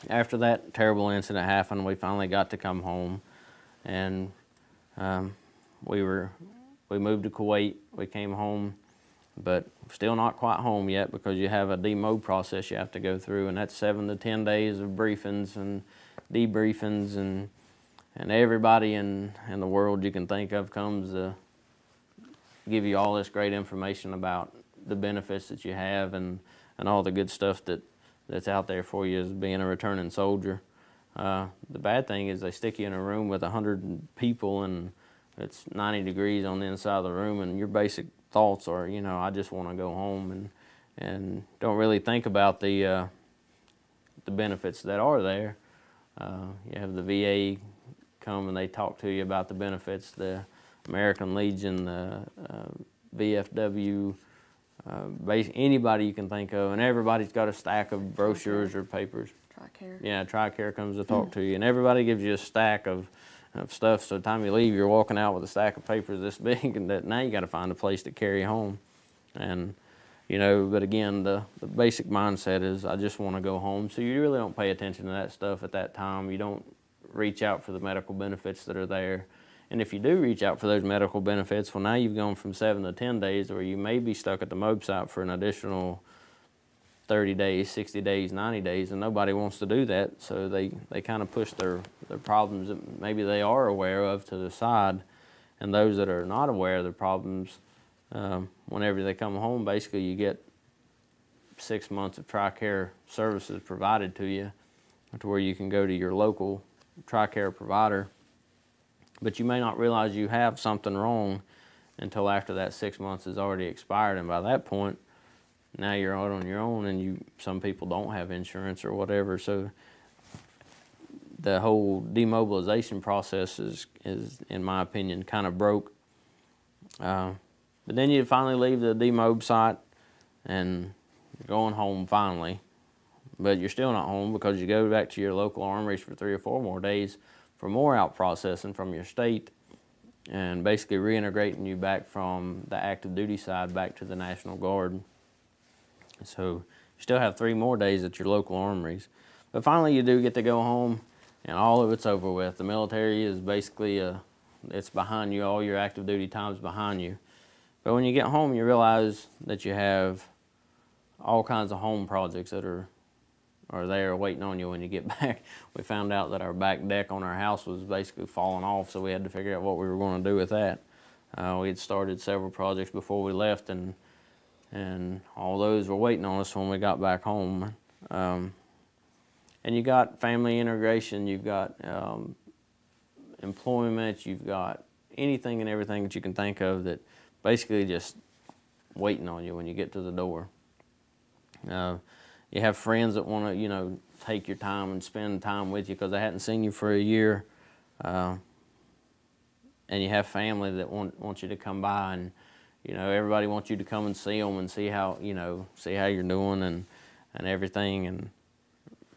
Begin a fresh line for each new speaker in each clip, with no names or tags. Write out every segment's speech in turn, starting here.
after that terrible incident happened, we finally got to come home, and we moved to Kuwait. We came home, but still not quite home yet because you have a demob process you have to go through, and that's 7 to 10 days of briefings and debriefings, and everybody in the world you can think of comes to give you all this great information about the benefits that you have and all the good stuff that's out there for you as being a returning soldier. The bad thing is they stick you in a room with 100 people and it's 90 degrees on the inside of the room, and your basic thoughts are, I just want to go home, and don't really think about the benefits that are there. You have the VA come and they talk to you about the benefits, the American Legion, the VFW, anybody you can think of, and everybody's got a stack of brochures or papers.
TRICARE.
Yeah, TRICARE comes to talk to you, and everybody gives you a stack of stuff, so the time you leave, you're walking out with a stack of papers this big, and that now you got to find a place to carry home. And but again, the basic mindset is I just want to go home, so you really don't pay attention to that stuff at that time. You don't reach out for the medical benefits that are there. And if you do reach out for those medical benefits, well, now you've gone from 7 to 10 days, or you may be stuck at the MOB site for an additional 30 days, 60 days, 90 days, and nobody wants to do that, so they kind of push their problems that maybe they are aware of to the side, and those that are not aware of the problems, whenever they come home, basically you get 6 months of TRICARE services provided to you to where you can go to your local TRICARE provider, but you may not realize you have something wrong until after that 6 months has already expired, and by that point, now you're out on your own, and some people don't have insurance or whatever, so the whole demobilization process is in my opinion, kind of broke. But then you finally leave the demob site, and you're going home finally, but you're still not home because you go back to your local armories for 3 or 4 more days for more out processing from your state, and basically reintegrating you back from the active duty side back to the National Guard. So you still have 3 more days at your local armories. But finally you do get to go home, and all of it's over with. The military is basically, it's behind you. All your active duty time's behind you. But when you get home, you realize that you have all kinds of home projects that are there waiting on you when you get back. We found out that our back deck on our house was basically falling off, so we had to figure out what we were going to do with that. We had started several projects before we left, and all those were waiting on us when we got back home. And you got family integration, you've got employment, you've got anything and everything that you can think of that basically just waiting on you when you get to the door. You have friends that want to, take your time and spend time with you because they hadn't seen you for a year. And you have family that want you to come by, and everybody wants you to come and see them and see how you're doing and everything.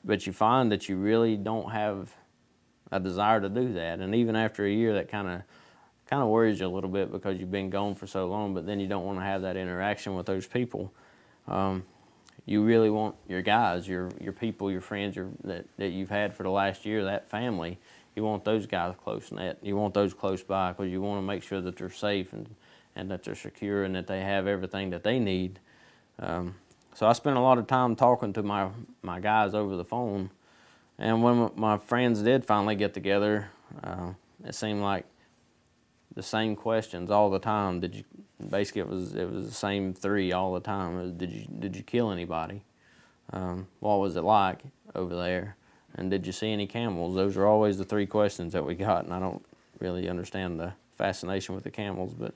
But you find that you really don't have a desire to do that. And even after a year, that kind of worries you a little bit because you've been gone for so long. But then you don't want to have that interaction with those people. You really want your guys, your people, your friends that you've had for the last year, that family. You want those guys close knit. You want those close by because you want to make sure that they're safe and that they're secure and that they have everything that they need. So I spent a lot of time talking to my guys over the phone, and when my friends did finally get together, it seemed like the same questions all the time. Basically it was the same 3 all the time. Did you kill anybody? What was it like over there? And did you see any camels? Those are always the 3 questions that we got, and I don't really understand the fascination with the camels, but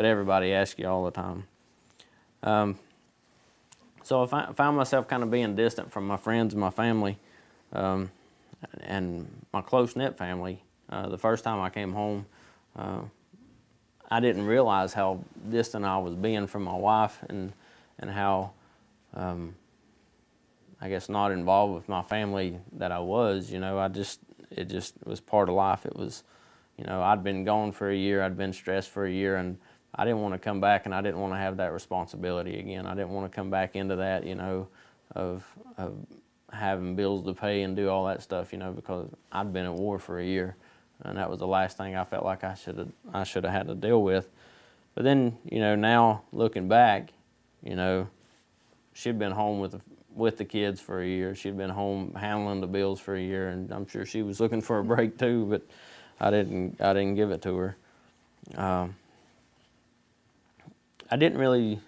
everybody asks you all the time. So I found myself kind of being distant from my friends and my family, and my close-knit family. The first time I came home, I didn't realize how distant I was being from my wife and how, I guess, not involved with my family that I was. It just was part of life. It was, I'd been gone for a year, I'd been stressed for a year, and I didn't want to come back, and I didn't want to have that responsibility again. I didn't want to come back into that, of having bills to pay and do all that stuff, you know, because I'd been at war for a year, and that was the last thing I felt like I should have had to deal with. But then, you know, now looking back, you know, she'd been home with the kids for a year. She'd been home handling the bills for a year, and I'm sure she was looking for a break too, but I didn't give it to her. I didn't really,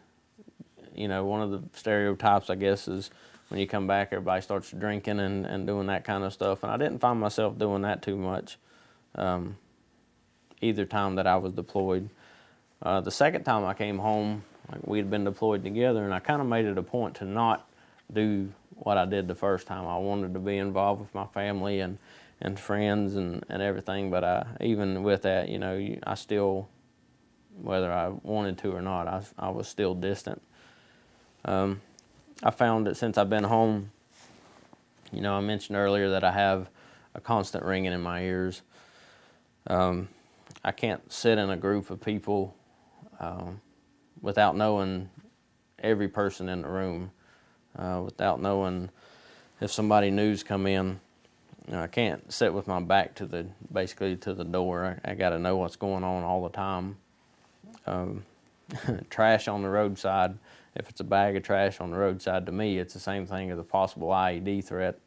you know, one of the stereotypes, I guess, is when you come back, everybody starts drinking and doing that kind of stuff, and I didn't find myself doing that too much either time that I was deployed. The second time I came home, like, we'd been deployed together, and I kind of made it a point to not do what I did the first time. I wanted to be involved with my family and friends and everything, but even with that, you know, I still, whether I wanted to or not, I was still distant. I found that since I've been home, you know, I mentioned earlier that I have a constant ringing in my ears. I can't sit in a group of people without knowing every person in the room, without knowing if somebody new's come in. I can't sit with my back to basically to the door. I got to know what's going on all the time. Trash on the roadside, if it's a bag of trash on the roadside, to me it's the same thing as a possible IED threat.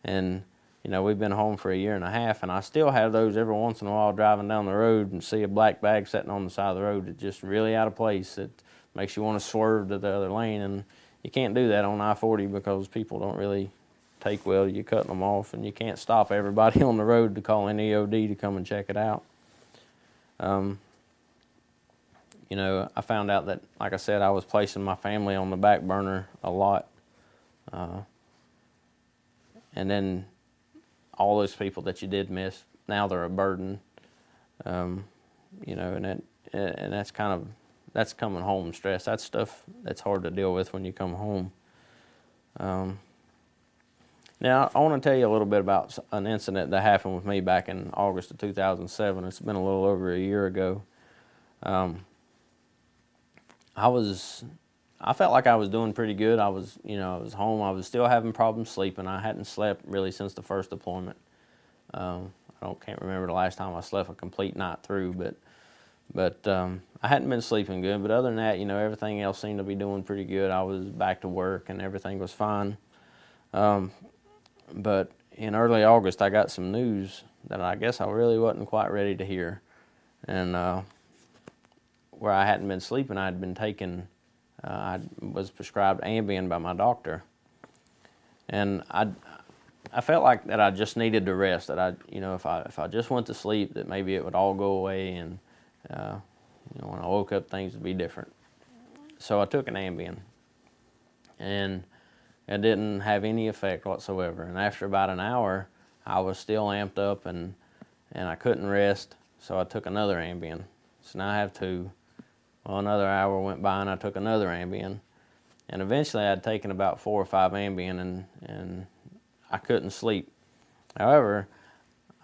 And you know, we've been home for a year and a half, and I still have those every once in a while, driving down the road and see a black bag sitting on the side of the road that's just really out of place. It makes you want to swerve to the other lane, and you can't do that on I-40 because people don't really take well. You're cutting them off, and you can't stop everybody on the road to call an EOD to come and check it out. You know, I found out that, like I said, I was placing my family on the back burner a lot. And then all those people that you did miss, now they're a burden. You know, and that's that's coming home stress. That's stuff that's hard to deal with when you come home. Now, I want to tell you a little bit about an incident that happened with me back in August of 2007. It's been a little over a year ago. I felt like I was doing pretty good. I was home. I was still having problems sleeping. I hadn't slept really since the first deployment. I can't remember the last time I slept a complete night through, but I hadn't been sleeping good. But other than that, you know, everything else seemed to be doing pretty good. I was back to work and everything was fine. But in early August, I got some news that I guess I really wasn't quite ready to hear. And where I hadn't been sleeping, I had been taking, I was prescribed Ambien by my doctor. And I felt like that I just needed to rest, that if I just went to sleep, that maybe it would all go away, and when I woke up, things would be different. So I took an Ambien, and it didn't have any effect whatsoever. And after about an hour, I was still amped up, and I couldn't rest, so I took another Ambien. So now I have two. Well, another hour went by, and I took another Ambien. And eventually I'd taken about 4 or 5 Ambien, and I couldn't sleep. However,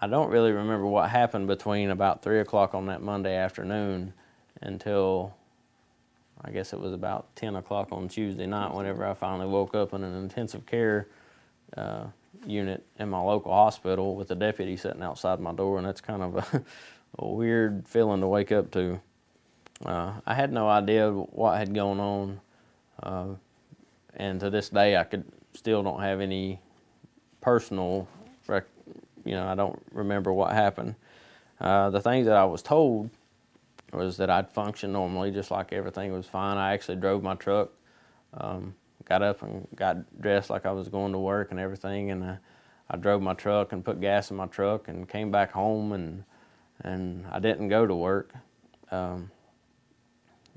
I don't really remember what happened between about 3 o'clock on that Monday afternoon until, I guess it was about 10 o'clock on Tuesday night, whenever I finally woke up in an intensive care unit in my local hospital with a deputy sitting outside my door, and that's kind of a weird feeling to wake up to. I had no idea what had gone on, and to this day I still don't have any personal, I don't remember what happened. The things that I was told was that I'd function normally, just like everything was fine. I actually drove my truck, got up and got dressed like I was going to work and everything, and I drove my truck and put gas in my truck and came back home, and I didn't go to work.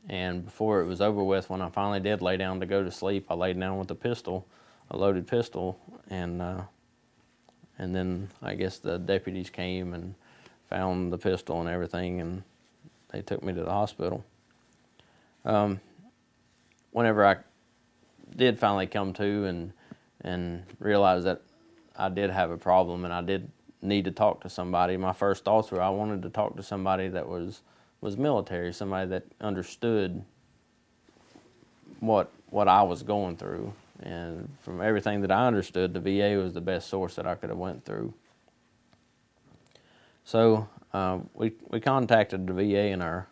And before it was over with, when I finally did lay down to go to sleep, I laid down with a loaded pistol, and then I guess the deputies came and found the pistol and everything, and they took me to the hospital. Whenever I did finally come to and realize that I did have a problem and I did need to talk to somebody, my first thoughts were I wanted to talk to somebody that was military, somebody that understood what I was going through. And from everything that I understood, the VA was the best source that I could have went through. So we contacted the VA in our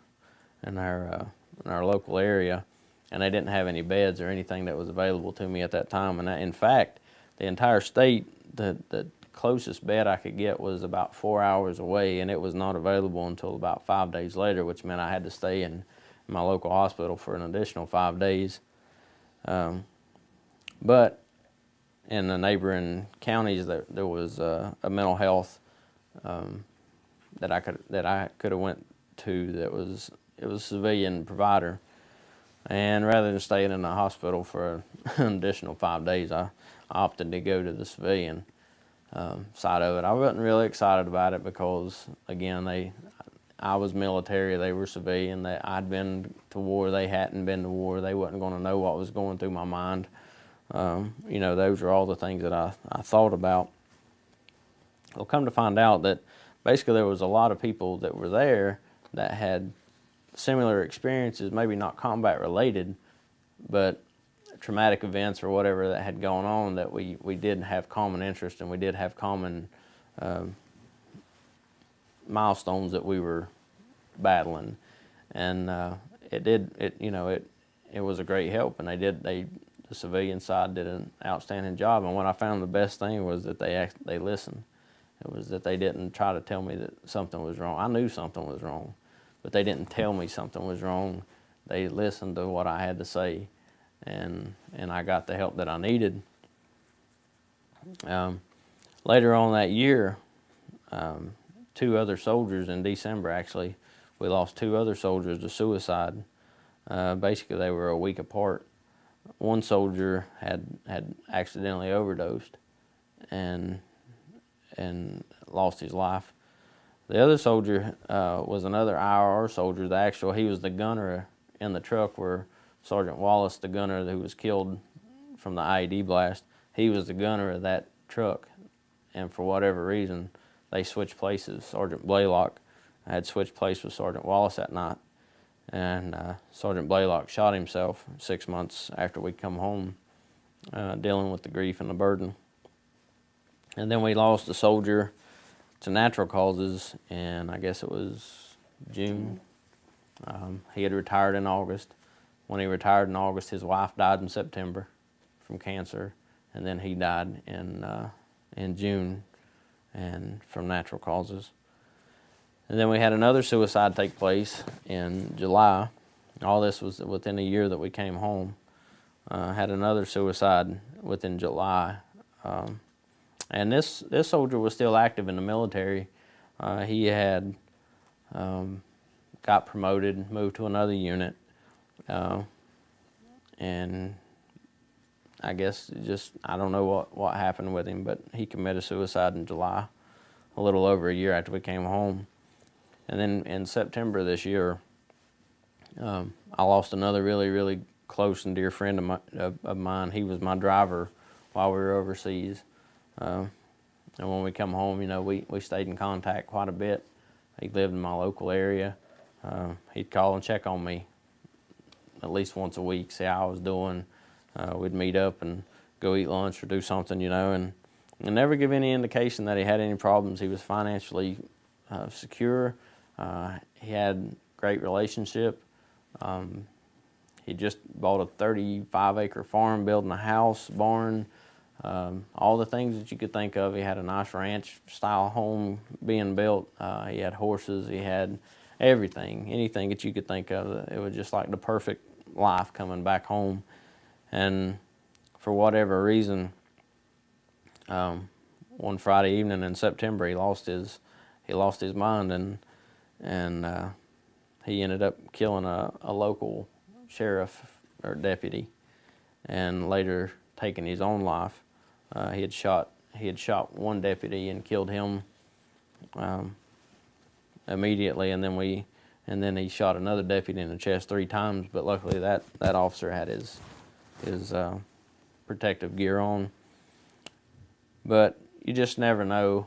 local area, and they didn't have any beds or anything that was available to me at that time. And in fact, the entire state, the closest bed I could get was about 4 hours away, and it was not available until about 5 days later, which meant I had to stay in my local hospital for an additional 5 days. But in the neighboring counties, there was a mental health that I could have went to. It was a civilian provider, and rather than staying in the hospital for an additional 5 days, I opted to go to the civilian side of it. I wasn't really excited about it because, again, I was military, they were civilian. I'd been to war, they hadn't been to war. They wasn't going to know what was going through my mind. You know, those are all the things that I thought about. Well, come to find out that basically there was a lot of people that were there that had similar experiences, maybe not combat related, but traumatic events or whatever that had gone on, that we did have common interest, and we did have common milestones that we were battling. And it was a great help, and the civilian side did an outstanding job. And what I found the best thing was that they listened. It was that they didn't try to tell me that something was wrong. I knew something was wrong, but they didn't tell me something was wrong. They listened to what I had to say, and I got the help that I needed. Later on that year, 2 other soldiers in December, actually, we lost 2 other soldiers to suicide. Basically, they were a week apart. One soldier had accidentally overdosed and lost his life. The other soldier was another IRR soldier. He was the gunner in the truck where Sergeant Wallace, the gunner who was killed from the IED blast, he was the gunner of that truck. And for whatever reason, they switched places. Sergeant Blaylock had switched places with Sergeant Wallace that night. And Sergeant Blaylock shot himself 6 months after we come home, dealing with the grief and the burden. And then we lost a soldier to natural causes, and I guess it was June. He had retired in August. When he retired in August, his wife died in September from cancer, and then he died in June and from natural causes. And then we had another suicide take place in July. All this was within a year that we came home. Had another suicide within July. And this soldier was still active in the military. He had got promoted, moved to another unit, and I guess I don't know what happened with him, but he committed suicide in July, a little over a year after we came home. And then in September this year, I lost another really, really close and dear friend of mine. He was my driver while we were overseas. And when we come home, we stayed in contact quite a bit. He lived in my local area. He'd call and check on me at least once a week, see how I was doing. We'd meet up and go eat lunch or do something, and never give any indication that he had any problems. He was financially secure. He had great relationship. He just bought a 35-acre farm, building a house, barn, all the things that you could think of. He had a nice ranch-style home being built. He had horses. He had everything, anything that you could think of. It was just like the perfect life coming back home. And for whatever reason, one Friday evening in September, he lost his mind, and he ended up killing a local sheriff or deputy, and later taking his own life. He had shot one deputy and killed him immediately, and then he shot another deputy in the chest 3 times. But luckily that officer had his protective gear on. But you just never know